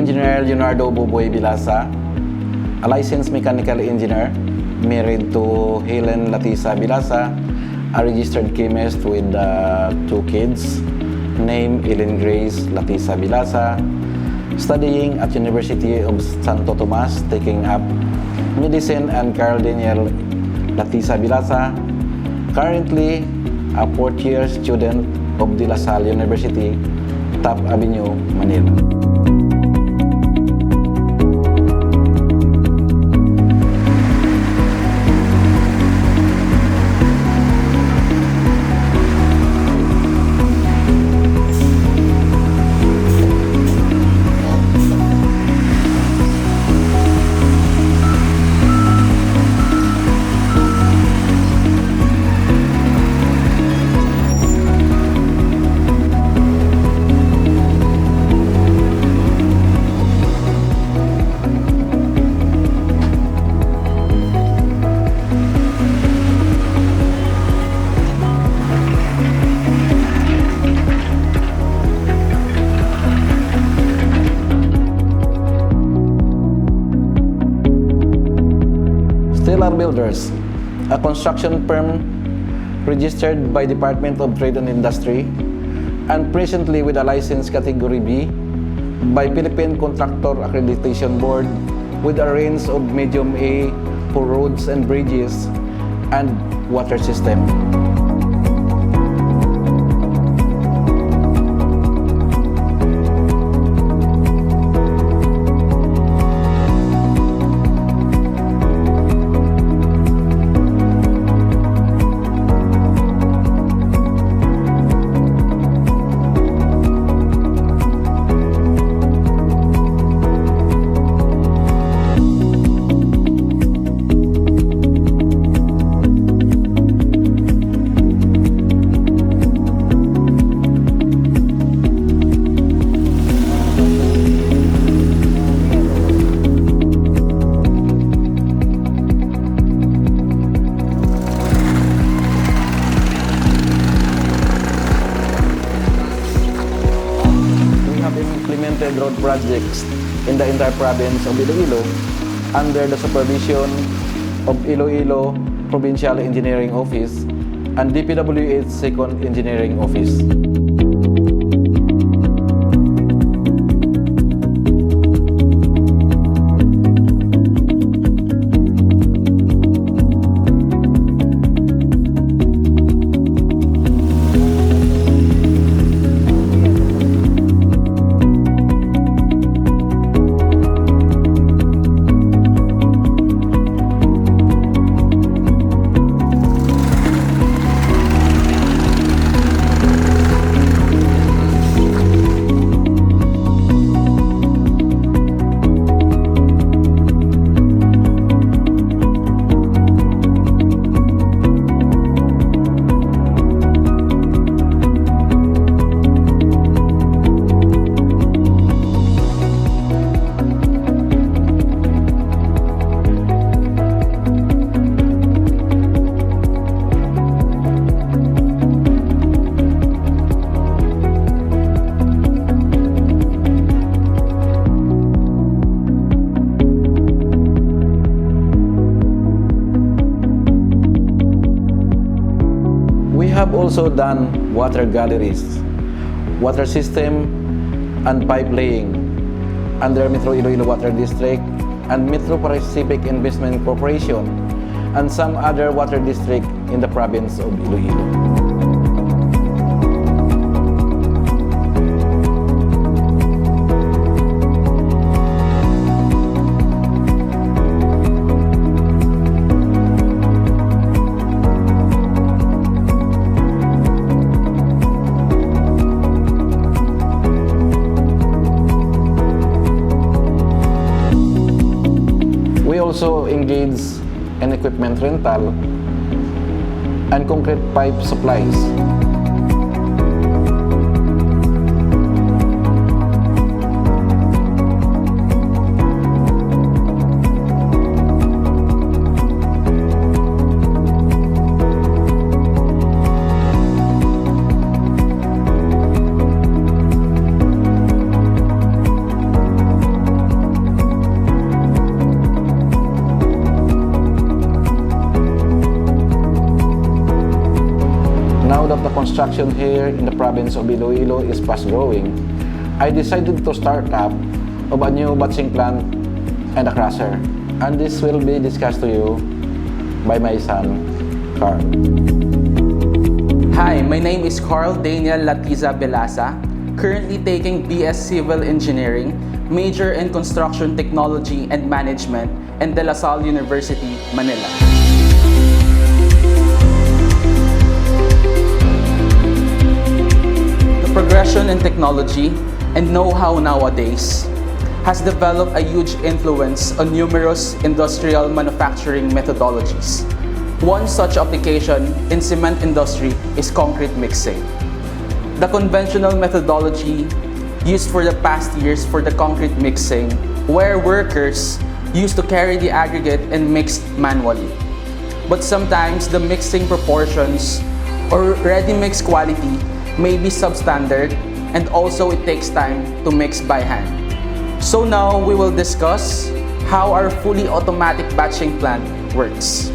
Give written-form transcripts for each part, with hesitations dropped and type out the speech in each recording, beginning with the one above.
Engineer Leonardo Boboy Bilasa, a licensed mechanical engineer, married to Helen Latisa Bilasa, a registered chemist with 2 kids, named Ellen Grace Latisa Bilasa, studying at University of Santo Tomas, taking up medicine, and Carl Daniel Latisa Bilasa, currently a 4th-year student of De La Salle University, Top Avenue, Manila. Stellar Builders, a construction firm registered by Department of Trade and Industry and presently with a license category B by Philippine Contractor Accreditation Board with a range of medium A for roads and bridges and water system. Implemented road projects in the entire province of Iloilo under the supervision of Iloilo Provincial Engineering Office and DPWH 2nd Engineering Office. We have also done water galleries, water system and pipe laying under Metro Iloilo Water District and Metro Pacific Investment Corporation and some other water district in the province of Iloilo. We also engage in equipment rental and concrete pipe supplies. that the construction here in the province of Iloilo is fast growing, I decided to start up of a new batching plant and a crusher. And this will be discussed to you by my son, Carl. Hi, my name is Carl Daniel Latiza Belasa, currently taking BS Civil Engineering, major in Construction Technology and Management in De La Salle University, Manila. The progression in technology and know-how nowadays has developed a huge influence on numerous industrial manufacturing methodologies. One such application in cement industry is concrete mixing. The conventional methodology used for the past years for the concrete mixing, where workers used to carry the aggregate and mix manually. But sometimes the mixing proportions or ready-mix quality may be substandard, and also it takes time to mix by hand. So now we will discuss how our fully automatic batching plant works.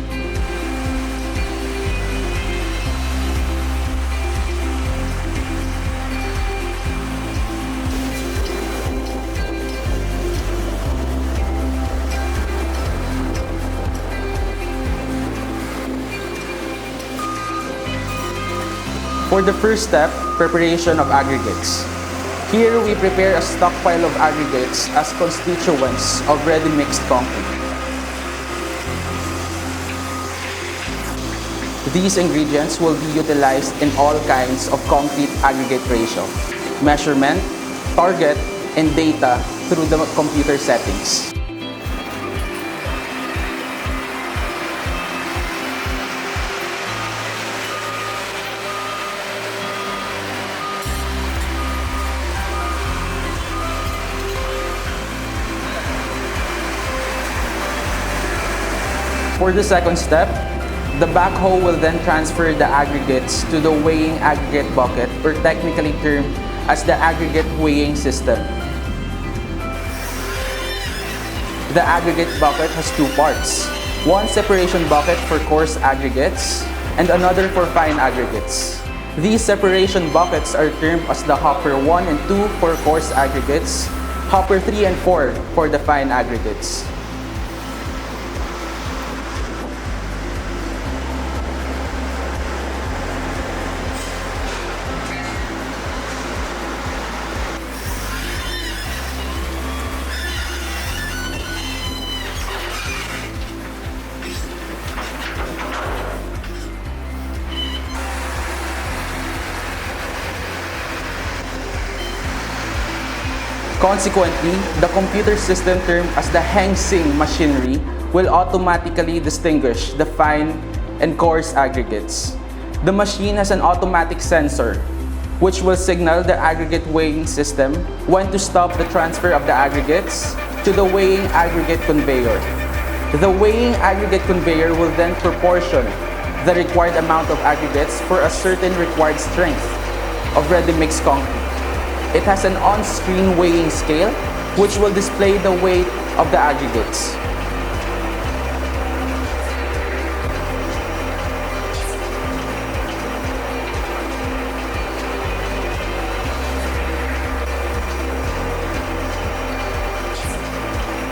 For the first step, preparation of aggregates. Here we prepare a stockpile of aggregates as constituents of ready-mixed concrete. These ingredients will be utilized in all kinds of concrete aggregate ratio, measurement, target, and data through the computer settings. For the second step, the backhoe will then transfer the aggregates to the weighing aggregate bucket, or technically termed as the aggregate weighing system. The aggregate bucket has two parts. One separation bucket for coarse aggregates and another for fine aggregates. These separation buckets are termed as the hopper 1 and 2 for coarse aggregates, hopper 3 and 4 for the fine aggregates. Consequently, the computer system termed as the Heng Sing machinery will automatically distinguish the fine and coarse aggregates. The machine has an automatic sensor which will signal the aggregate weighing system when to stop the transfer of the aggregates to the weighing aggregate conveyor. The weighing aggregate conveyor will then proportion the required amount of aggregates for a certain required strength of ready-mixed concrete. It has an on-screen weighing scale which will display the weight of the aggregates.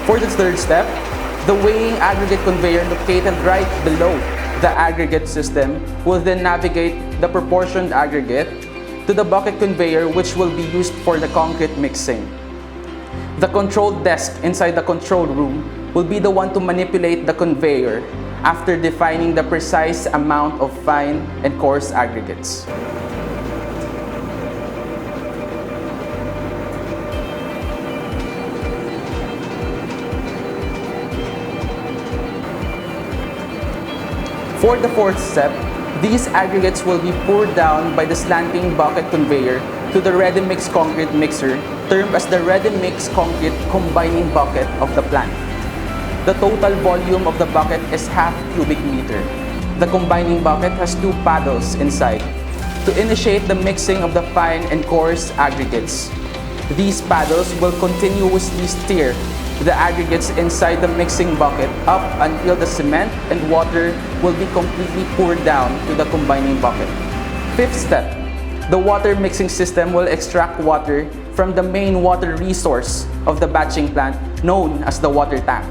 For the third step, the weighing aggregate conveyor located right below the aggregate system will then navigate the proportioned aggregate to the bucket conveyor, which will be used for the concrete mixing. The control desk inside the control room will be the one to manipulate the conveyor after defining the precise amount of fine and coarse aggregates. For the fourth step, these aggregates will be poured down by the slanting bucket conveyor to the ready-mix concrete mixer, termed as the ready-mix concrete combining bucket of the plant. The total volume of the bucket is half cubic meter. The combining bucket has two paddles inside to initiate the mixing of the fine and coarse aggregates. These paddles will continuously steer the aggregates inside the mixing bucket up until the cement and water will be completely poured down to the combining bucket. Fifth step, the water mixing system will extract water from the main water resource of the batching plant known as the water tank.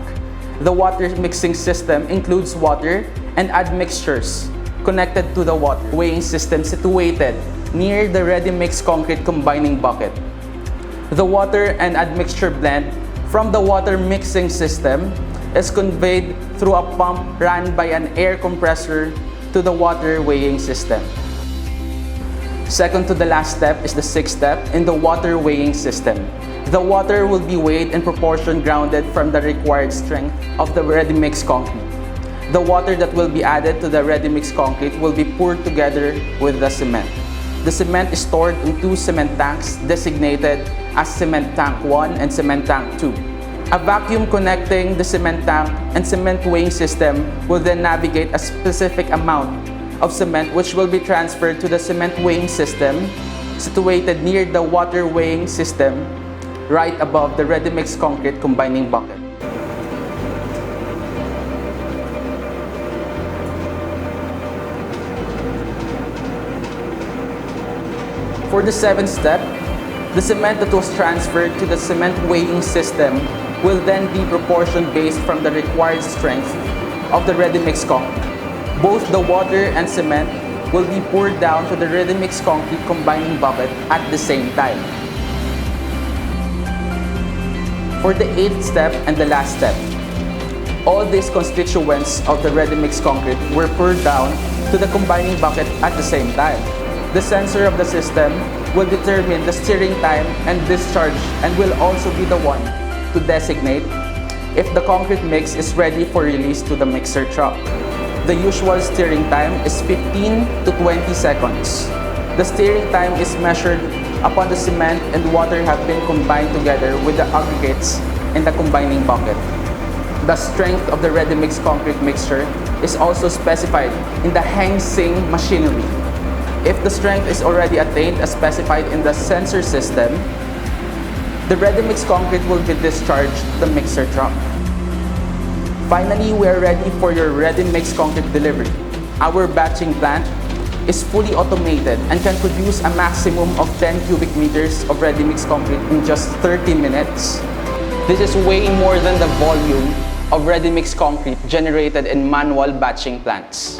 The water mixing system includes water and admixtures connected to the water weighing system situated near the ready-mix concrete combining bucket. The water and admixture blend from the water mixing system is conveyed through a pump run by an air compressor to the water weighing system. Second to the last step is the sixth step in the water weighing system. The water will be weighed in proportion grounded from the required strength of the ready-mix concrete. The water that will be added to the ready-mix concrete will be poured together with the cement. The cement is stored in two cement tanks designated as Cement Tank 1 and Cement Tank 2. A vacuum connecting the cement tank and cement weighing system will then navigate a specific amount of cement which will be transferred to the cement weighing system situated near the water weighing system right above the ready-mix concrete combining bucket. For the seventh step, the cement that was transferred to the cement weighing system will then be proportion based from the required strength of the ready-mix concrete. Both the water and cement will be poured down to the ready-mix concrete combining bucket at the same time. For the eighth step and the last step, all these constituents of the ready-mix concrete were poured down to the combining bucket at the same time. The sensor of the system will determine the steering time and discharge and will also be the one to designate if the concrete mix is ready for release to the mixer truck. The usual steering time is 15 to 20 seconds. The steering time is measured upon the cement and water have been combined together with the aggregates in the combining bucket. The strength of the ready-mix concrete mixture is also specified in the Hang Seng machinery. If the strength is already attained as specified in the sensor system, the ready-mix concrete will be discharged to the mixer truck. Finally, we are ready for your ready-mix concrete delivery. Our batching plant is fully automated and can produce a maximum of 10 cubic meters of ready-mix concrete in just 30 minutes. This is way more than the volume of ready-mix concrete generated in manual batching plants.